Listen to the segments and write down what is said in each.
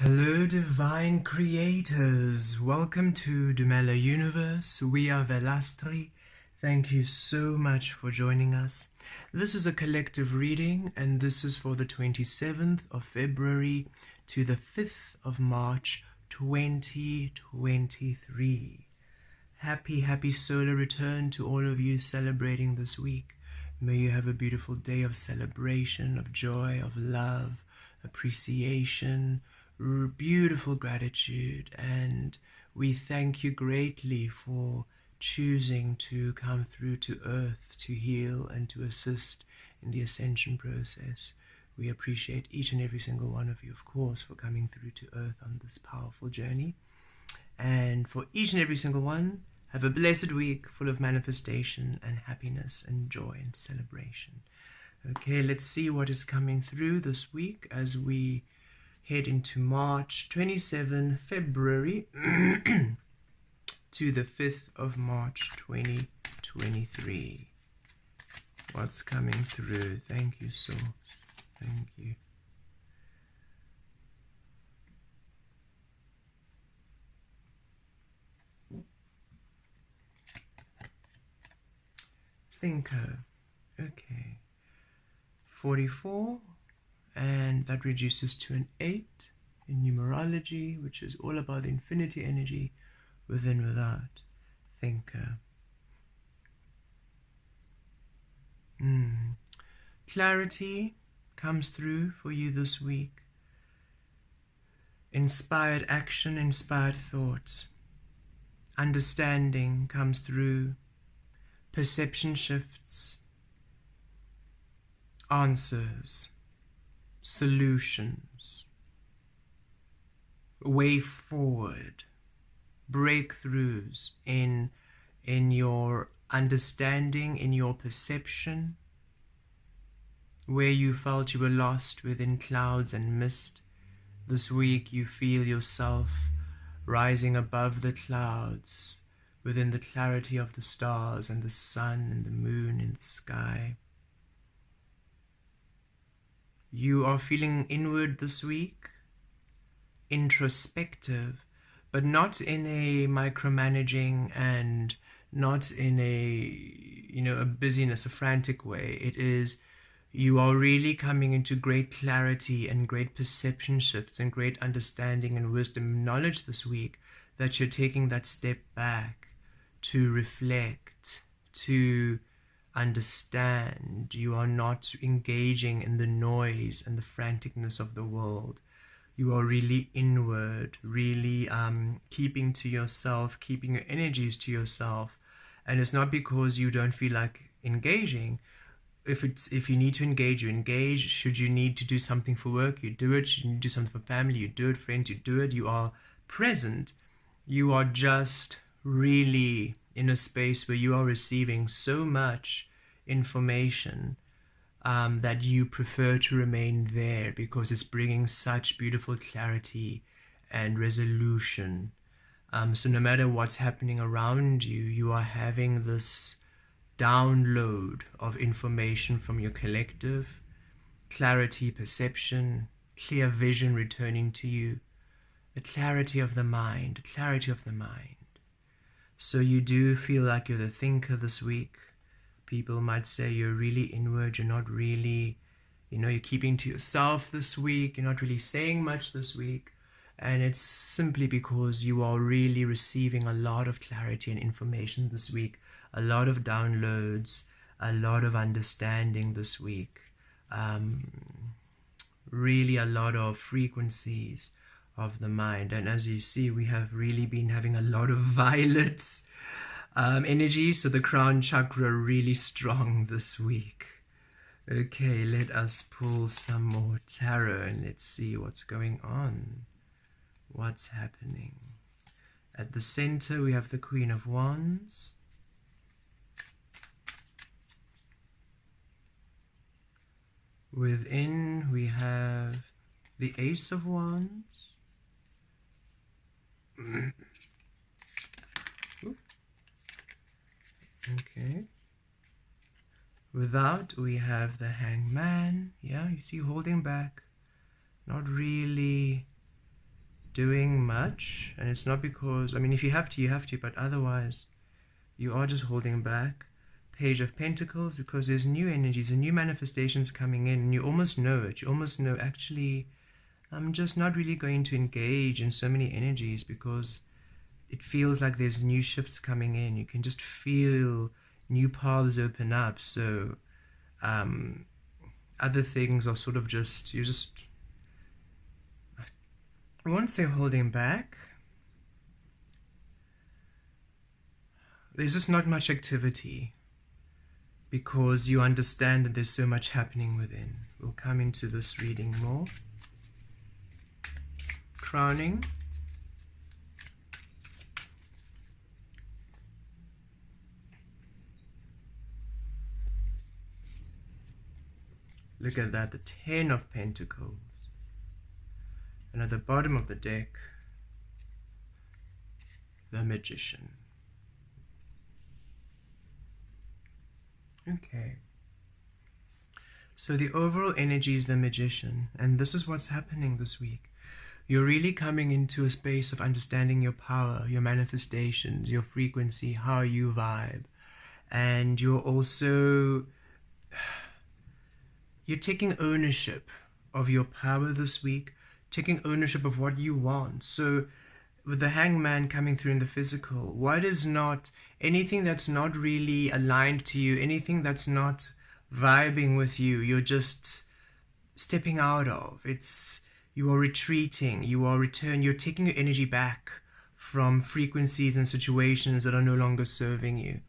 Hello divine creators, welcome to Dumela Universe. We are Velastri. Thank you so much for joining us. This is a collective reading and this is for the 27th of February to the 5th of March 2023. Happy solar return to all of you celebrating this week. May you have a beautiful day of celebration, of joy, of love, appreciation, beautiful gratitude, and we thank you greatly for choosing to come through to earth to heal and to assist in the ascension process. We appreciate each and every single one of you, of course, for coming through to earth on this powerful journey. And for each and every single one, have a blessed week full of manifestation and happiness and joy and celebration. Okay, let's see what is coming through this week as we head into March 27 February to the 5th of March 2023. What's coming through? Thank you, Soul. Thank you. Thinker. Okay. 44. And that reduces to an 8 in numerology, which is all about the infinity energy within, without. Thinker. Clarity comes through for you this week. Inspired action, inspired thoughts. Understanding comes through. Perception shifts. Answers. Solutions, way forward, breakthroughs in your understanding, in your perception, where you felt you were lost within clouds and mist. This week you feel yourself rising above the clouds, within the clarity of the stars and the sun and the moon in the sky. You are feeling inward this week, introspective, but not in a micromanaging and not in a busyness, a frantic way. It is, you are really coming into great clarity and great perception shifts and great understanding and wisdom and knowledge this week, that you're taking that step back to reflect, to understand. You are not engaging in the noise and the franticness of the world. You are really inward, really keeping to yourself, keeping your energies to yourself. And it's not because you don't feel like engaging. If you need to engage, you engage. Should you need to do something for work, you do it. Should you need to do something for family, you do it. Friends, you do it. You are present. You are just really in a space where you are receiving so much information that you prefer to remain there because it's bringing such beautiful clarity and resolution. So no matter what's happening around you, you are having this download of information from your collective, clarity, perception, clear vision returning to you, a clarity of the mind, clarity of the mind. So you do feel like you're the thinker this week. People might say you're really inward, you're not really, you're keeping to yourself this week, you're not really saying much this week. And it's simply because you are really receiving a lot of clarity and information this week, a lot of downloads, a lot of understanding this week. Really a lot of frequencies of the mind. And as you see, we have really been having a lot of violet energy, so the crown chakra really strong this week. Okay, let us pull some more tarot and let's see what's going on, what's happening. At the center we have the Queen of Wands. Within we have the Ace of Wands. Okay. Without, we have the Hangman. Yeah, you see, holding back, not really doing much, and it's not because, I mean, if you have to, you have to, but otherwise you are just holding back. Page of Pentacles, because there's new energies and new manifestations coming in, and you almost know it. You almost know, actually, I'm just not really going to engage in so many energies because it feels like there's new shifts coming in. You can just feel new paths open up. So other things are sort of just, I won't say holding back. There's just not much activity because you understand that there's so much happening within. We'll come into this reading more. Crowning. Look at that, the 10 of Pentacles. And at the bottom of the deck, the Magician. Okay. So the overall energy is the Magician, and this is what's happening this week. You're really coming into a space of understanding your power, your manifestations, your frequency, how you vibe. And you're also, you're taking ownership of your power this week, taking ownership of what you want. So with the Hangman coming through in the physical, what is not, anything that's not really aligned to you, anything that's not vibing with you, you're just stepping out of. You are retreating, you're taking your energy back from frequencies and situations that are no longer serving you.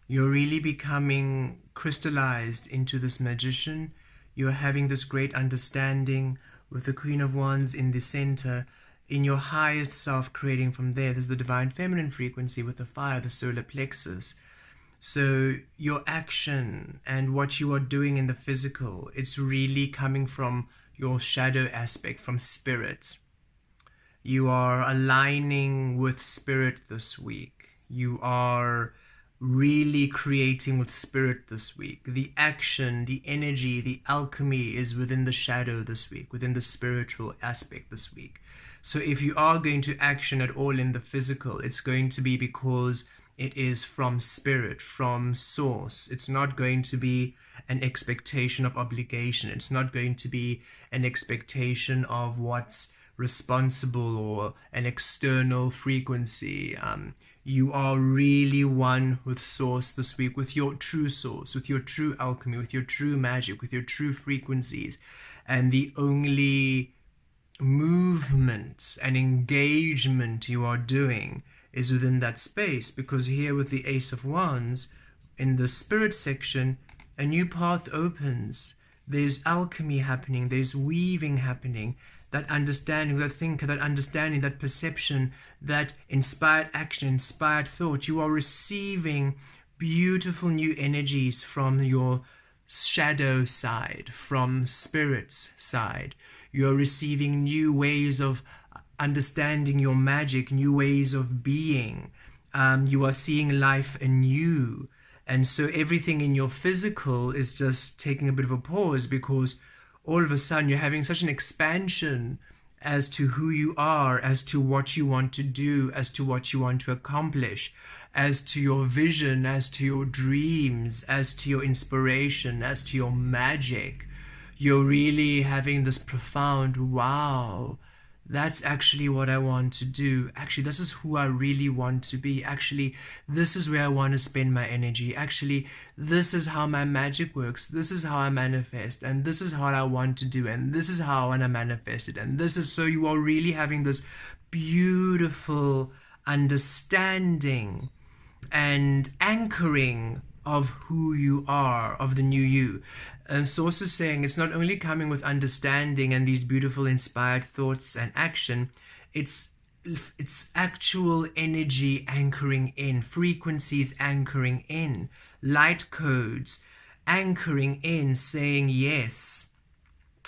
You're really becoming crystallized into this Magician. You're having this great understanding with the Queen of Wands in the center, in your highest self, creating from there. There's the divine feminine frequency with the fire, the solar plexus. So your action and what you are doing in the physical, it's really coming from your shadow aspect, from spirit. You are aligning with spirit this week. You are really creating with spirit this week. The action, the energy, the alchemy is within the shadow this week, within the spiritual aspect this week. So if you are going to action at all in the physical, it's going to be because it is from spirit, from source. It's not going to be an expectation of obligation. It's not going to be an expectation of what's responsible or an external frequency. You are really one with source this week, with your true source, with your true alchemy, with your true magic, with your true frequencies. And the only movement and engagement you are doing is within that space, because here with the Ace of Wands in the spirit section, a new path opens. There's alchemy happening, there's weaving happening, that understanding, that thinker, that understanding, that perception, that inspired action, inspired thought. You are receiving beautiful new energies from your shadow side, from spirit's side. You're receiving new ways of understanding your magic, new ways of being. You are seeing life anew. And so everything in your physical is just taking a bit of a pause, because all of a sudden you're having such an expansion as to who you are, as to what you want to do, as to what you want to accomplish, as to your vision, as to your dreams, as to your inspiration, as to your magic. You're really having this profound, wow, that's actually what I want to do. Actually, this is who I really want to be. Actually, this is where I want to spend my energy. Actually, this is how my magic works. This is how I manifest. And this is what I want to do. And this is how I want to manifest it. And this is, so you are really having this beautiful understanding and anchoring of who you are, of the new you. And Source is saying it's not only coming with understanding and these beautiful inspired thoughts and action, it's actual energy anchoring in, frequencies anchoring in, light codes anchoring in, saying yes.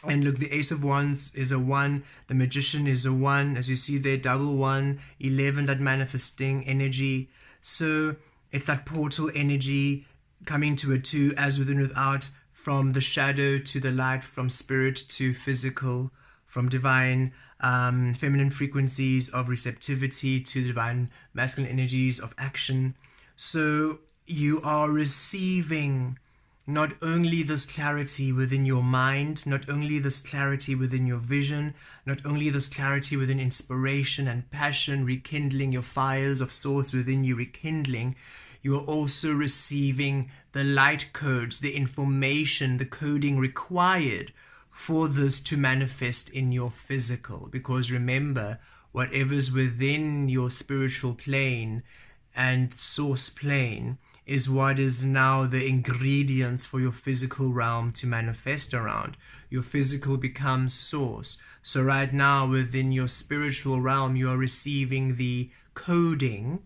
And look, the Ace of Wands is a 1, the Magician is a 1, as you see there, double 1, 11, that manifesting energy. So it's that portal energy coming to a 2, as within without, from the shadow to the light, from spirit to physical, from divine feminine frequencies of receptivity to divine masculine energies of action. So you are receiving not only this clarity within your mind, not only this clarity within your vision, not only this clarity within inspiration and passion, rekindling your fires of source within you, rekindling, you are also receiving the light codes, the information, the coding required for this to manifest in your physical. Because remember, whatever's within your spiritual plane and source plane is what is now the ingredients for your physical realm to manifest around. Your physical becomes source. So right now within your spiritual realm, you are receiving the coding,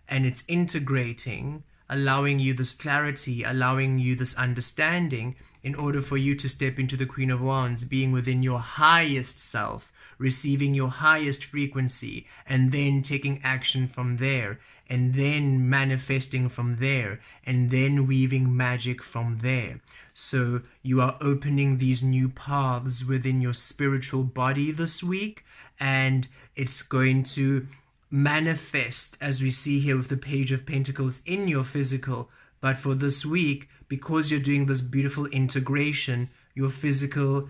and it's integrating, allowing you this clarity, allowing you this understanding in order for you to step into the Queen of Wands, being within your highest self, receiving your highest frequency, and then taking action from there, and then manifesting from there, and then weaving magic from there. So you are opening these new paths within your spiritual body this week, and it's going to manifest, as we see here with the Page of Pentacles, in your physical. But for this week, because you're doing this beautiful integration, your physical,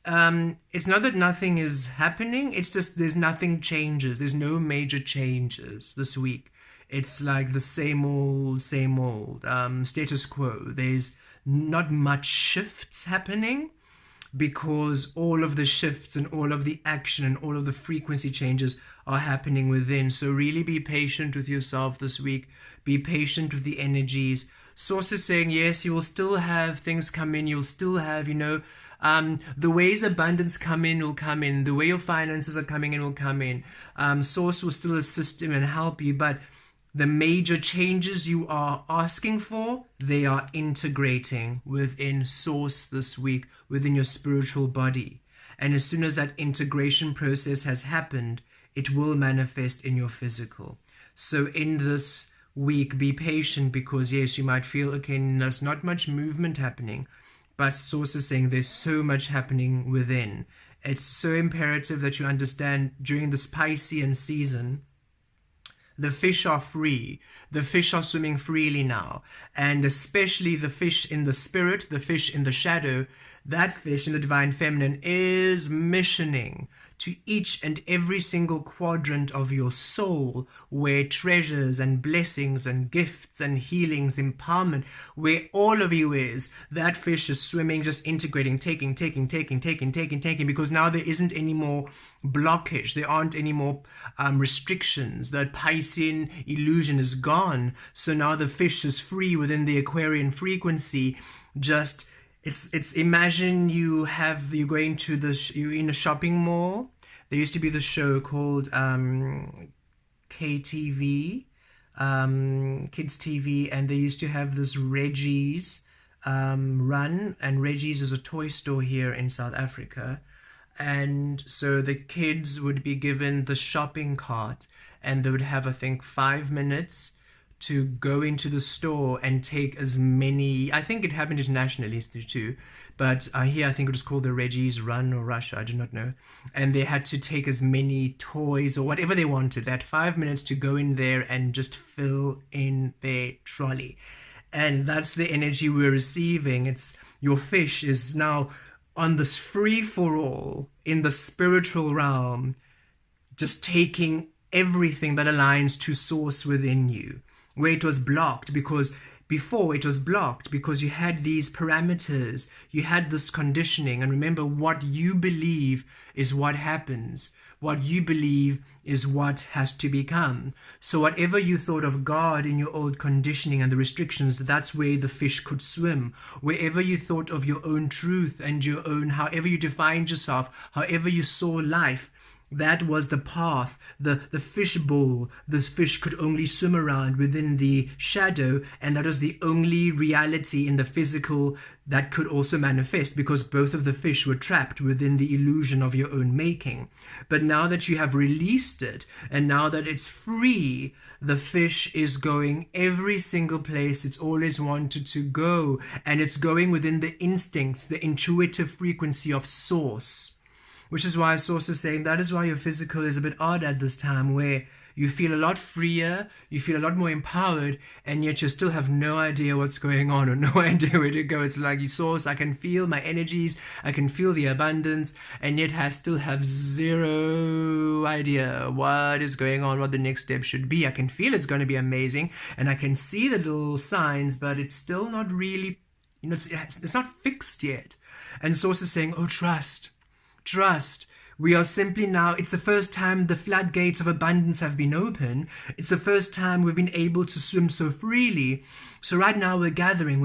it's not that nothing is happening, it's just there's nothing changes. There's no major changes this week. It's like the same old status quo. There's not much shifts happening, because all of the shifts and all of the action and all of the frequency changes are happening within. So really be patient with yourself this week. Be patient with the energies. Source is saying, yes, you will still have things come in. You'll still have, the ways abundance come in will come in. The way your finances are coming in will come in. Source will still assist you and help you, but the major changes you are asking for, they are integrating within Source this week, within your spiritual body. And as soon as that integration process has happened, it will manifest in your physical. So in this week, be patient, because yes, you might feel, okay, there's not much movement happening, but Source is saying there's so much happening within. It's so imperative that you understand during this Piscean season, the fish are free. The fish are swimming freely now. And especially the fish in the spirit, the fish in the shadow, that fish in the divine feminine is missioning to each and every single quadrant of your soul, where treasures and blessings and gifts and healings, empowerment, where all of you is, that fish is swimming, just integrating, taking, because now there isn't any more blockage. There aren't any more restrictions. That Piscean illusion is gone. So now the fish is free within the Aquarian frequency. Just it's imagine you're going to you're in a shopping mall. There used to be the show called KTV, Kids TV, and they used to have this Reggie's run, and Reggie's is a toy store here in South Africa. And so the kids would be given the shopping cart, and they would have, I think, 5 minutes to go into the store and take as many. I think it happened internationally too, but here I think it was called the Reggie's Run or Rush, I do not know. And they had to take as many toys or whatever they wanted. They had 5 minutes to go in there and just fill in their trolley. And that's the energy we're receiving. It's your fish is now on this free-for-all in the spiritual realm, just taking everything that aligns to Source within you, where it was blocked, because before it was blocked because you had these parameters, you had this conditioning. And remember, what you believe is what happens. What you believe is what has to become. So whatever you thought of God in your old conditioning and the restrictions, that's where the fish could swim. Wherever you thought of your own truth and your own, however you defined yourself, however you saw life, that was the path, the fish bowl. This fish could only swim around within the shadow, and that was the only reality in the physical that could also manifest, because both of the fish were trapped within the illusion of your own making. But now that you have released it, and now that it's free, the fish is going every single place it's always wanted to go, and it's going within the instincts, the intuitive frequency of Source. which is why Source is saying that is why your physical is a bit odd at this time, where you feel a lot freer, you feel a lot more empowered, and yet you still have no idea what's going on or no idea where to go. It's like, you Source, I can feel my energies, I can feel the abundance, and yet I still have zero idea what is going on, what the next step should be. I can feel it's going to be amazing, and I can see the little signs, but it's still not really, it's not fixed yet. And Source is saying, oh, trust. We are simply now, it's the first time the floodgates of abundance have been open. It's the first time we've been able to swim so freely. So right now we're gathering,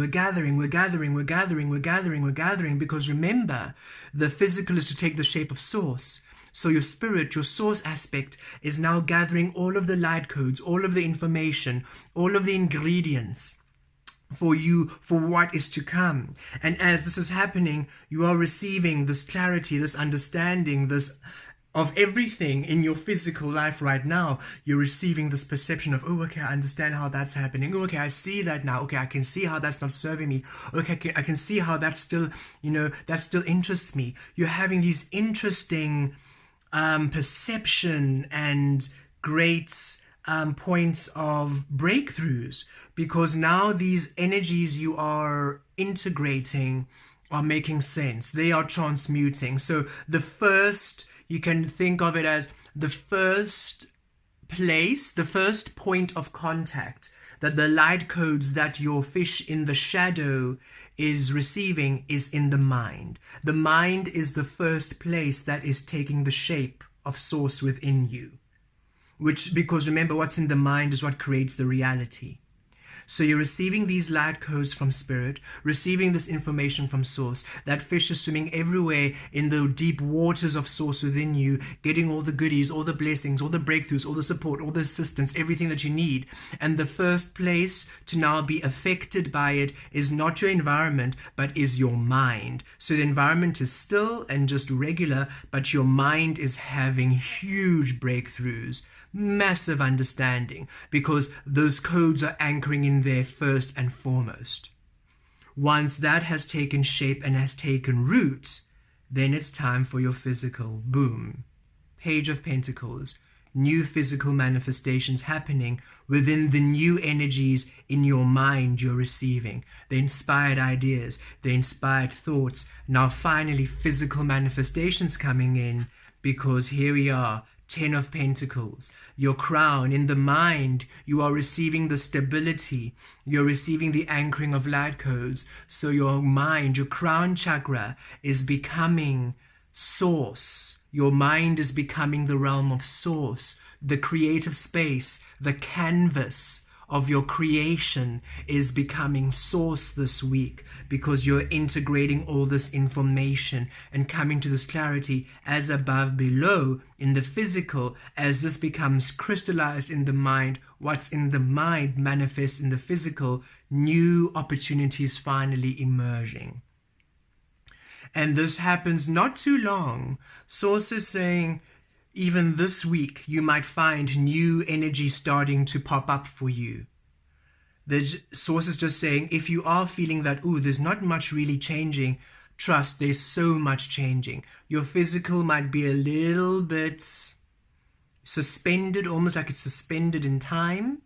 because remember, the physical is to take the shape of Source. So your spirit, your Source aspect, is now gathering all of the light codes, all of the information, all of the ingredients for you, for what is to come. And as this is happening, you are receiving this clarity, this understanding, this of everything in your physical life right now. You're receiving this perception of, oh, okay, I understand how that's happening. Oh, okay, I see that now. Okay, I can see how that's not serving me. Okay, I can see how that's still, that still interests me. You're having these interesting perception and great points of breakthroughs, because now these energies you are integrating are making sense. They are transmuting. So the first, you can think of it as the first place, the first point of contact that the light codes that your fish in the shadow is receiving is in the mind. The mind is the first place that is taking the shape of Source within you. Because remember, what's in the mind is what creates the reality. So you're receiving these light codes from Spirit, receiving this information from Source. That fish is swimming everywhere in the deep waters of Source within you, getting all the goodies, all the blessings, all the breakthroughs, all the support, all the assistance, everything that you need. And the first place to now be affected by it is not your environment, but is your mind. So the environment is still and just regular, but your mind is having huge breakthroughs, massive understanding, because those codes are anchoring in there first and foremost. Once that has taken shape and has taken root, then it's time for your physical. Boom. Page of Pentacles. New physical manifestations happening within the new energies in your mind you're receiving. The inspired ideas, the inspired thoughts. Now finally physical manifestations coming in, because here we are. 10 of Pentacles, your crown. In the mind, you are receiving the stability. You're receiving the anchoring of light codes. So your mind, your crown chakra is becoming Source. Your mind is becoming the realm of Source. The creative space, the canvas of your creation is becoming Source this week, because you're integrating all this information and coming to this clarity as above, below in the physical. As this becomes crystallized in the mind, what's in the mind manifests in the physical, new opportunities finally emerging. And this happens not too long. Source is saying, even this week, you might find new energy starting to pop up for you. The Source is just saying, if you are feeling that, ooh, there's not much really changing, trust, there's so much changing. Your physical might be a little bit suspended, almost like it's suspended in time.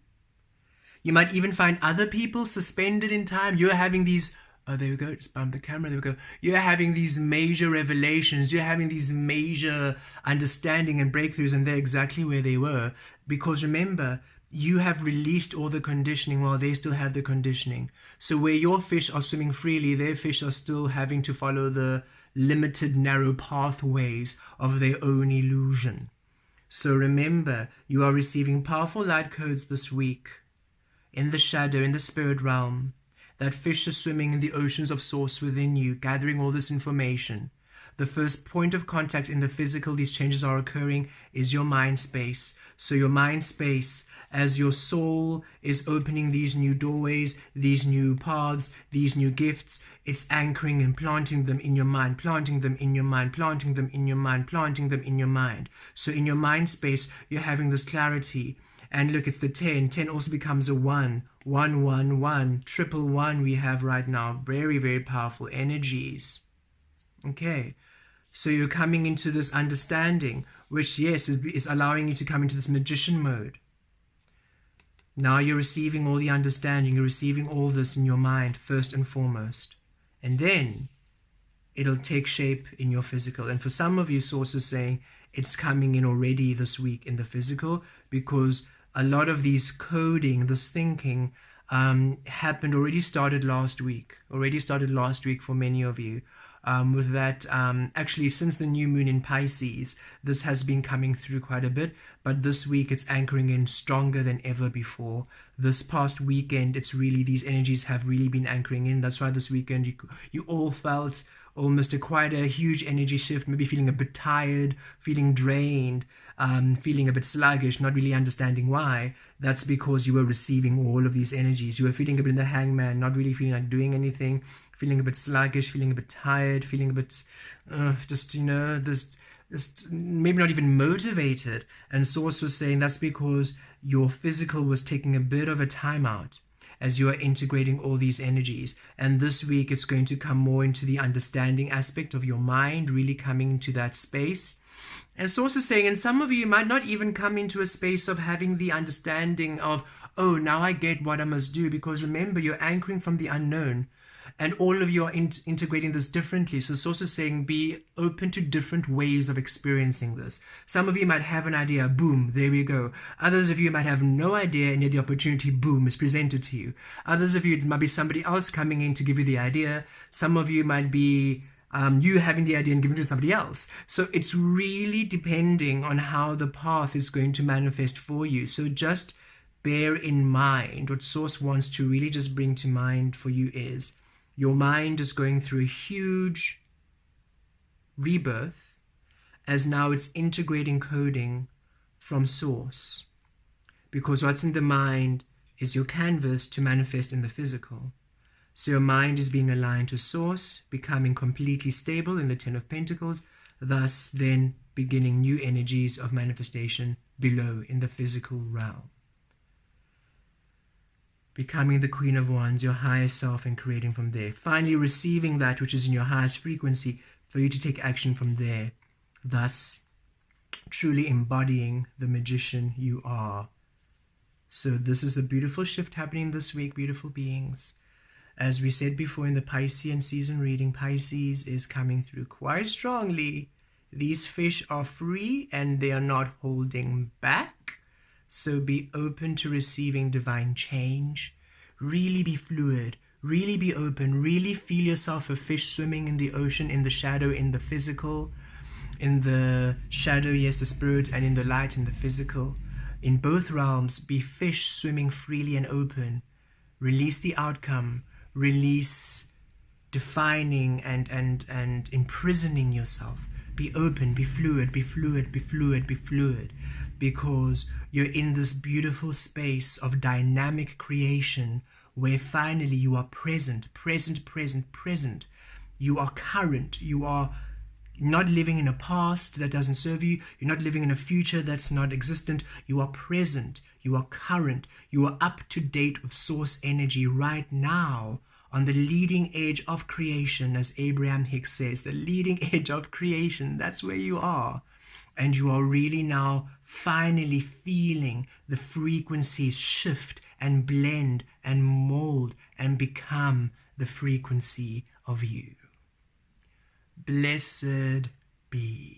You might even find other people suspended in time. You're having these, oh, there we go, just bump the camera, there we go. You're having these major revelations, you're having these major understanding and breakthroughs, and they're exactly where they were. Because remember, you have released all the conditioning while they still have the conditioning. So where your fish are swimming freely, their fish are still having to follow the limited, narrow pathways of their own illusion. So remember, you are receiving powerful light codes this week in the shadow, in the spirit realm. That fish is swimming in the oceans of Source within you, gathering all this information. The first point of contact in the physical, these changes are occurring, is your mind space. So your mind space, as your soul is opening these new doorways, these new paths, these new gifts, it's anchoring and planting them in your mind, planting them in your mind, planting them in your mind, planting them in your mind. So in your mind space, you're having this clarity. And look, it's the 10. 10 also becomes a 1. 1, 1, 1. Triple 1 we have right now. Very, very powerful energies. Okay. So you're coming into this understanding, which, yes, is allowing you to come into this magician mode. Now you're receiving all the understanding, you're receiving all this in your mind, first and foremost. And then it'll take shape in your physical. And for some of you, Source is saying it's coming in already this week in the physical, because a lot of these coding, this thinking, happened, already started last week for many of you. With that, actually, since the new moon in Pisces, this has been coming through quite a bit, but this week it's anchoring in stronger than ever before. This past weekend, it's really, these energies have really been anchoring in. That's why this weekend you all felt almost quite a huge energy shift, maybe feeling a bit tired, feeling drained, feeling a bit sluggish, not really understanding why. That's because you were receiving all of these energies. You were feeling a bit in the hangman, not really feeling like doing anything, feeling a bit sluggish, feeling a bit tired, feeling a bit just maybe not even motivated. And Source was saying that's because your physical was taking a bit of a timeout as you are integrating all these energies. And this week it's going to come more into the understanding aspect of your mind, really coming into that space. And Source is saying, and some of you might not even come into a space of having the understanding of, oh, now I get what I must do, because remember, you're anchoring from the unknown. And all of you are integrating this differently. So Source is saying, be open to different ways of experiencing this. Some of you might have an idea, boom, there we go. Others of you might have no idea, and yet the opportunity, boom, is presented to you. Others of you, it might be somebody else coming in to give you the idea. Some of you might be you having the idea and giving it to somebody else. So it's really depending on how the path is going to manifest for you. So just bear in mind, what Source wants to really just bring to mind for you is, your mind is going through a huge rebirth, as now it's integrating coding from Source. Because what's in the mind is your canvas to manifest in the physical. So your mind is being aligned to Source, becoming completely stable in the Ten of Pentacles, thus then beginning new energies of manifestation below in the physical realm. Becoming the Queen of Wands, your highest self, and creating from there. Finally receiving that which is in your highest frequency for you to take action from there. Thus, truly embodying the magician you are. So this is the beautiful shift happening this week, beautiful beings. As we said before in the Piscean season reading, Pisces is coming through quite strongly. These fish are free and they are not holding back. So be open to receiving divine change. Really be fluid. Really be open. Really feel yourself a fish swimming in the ocean, in the shadow, in the physical. In the shadow, yes, the spirit, and in the light, in the physical. In both realms, be fish swimming freely and open. Release the outcome. Release defining and imprisoning yourself. Be open, be fluid, be fluid, be fluid, be fluid. Because you're in this beautiful space of dynamic creation where finally you are present. You are current. You are not living in a past that doesn't serve you. You're not living in a future that's not existent. You are present. You are current. You are up to date with Source energy right now, on the leading edge of creation, as Abraham Hicks says, the leading edge of creation. That's where you are. And you are really now finally feeling the frequencies shift and blend and mold and become the frequency of you. Blessed be.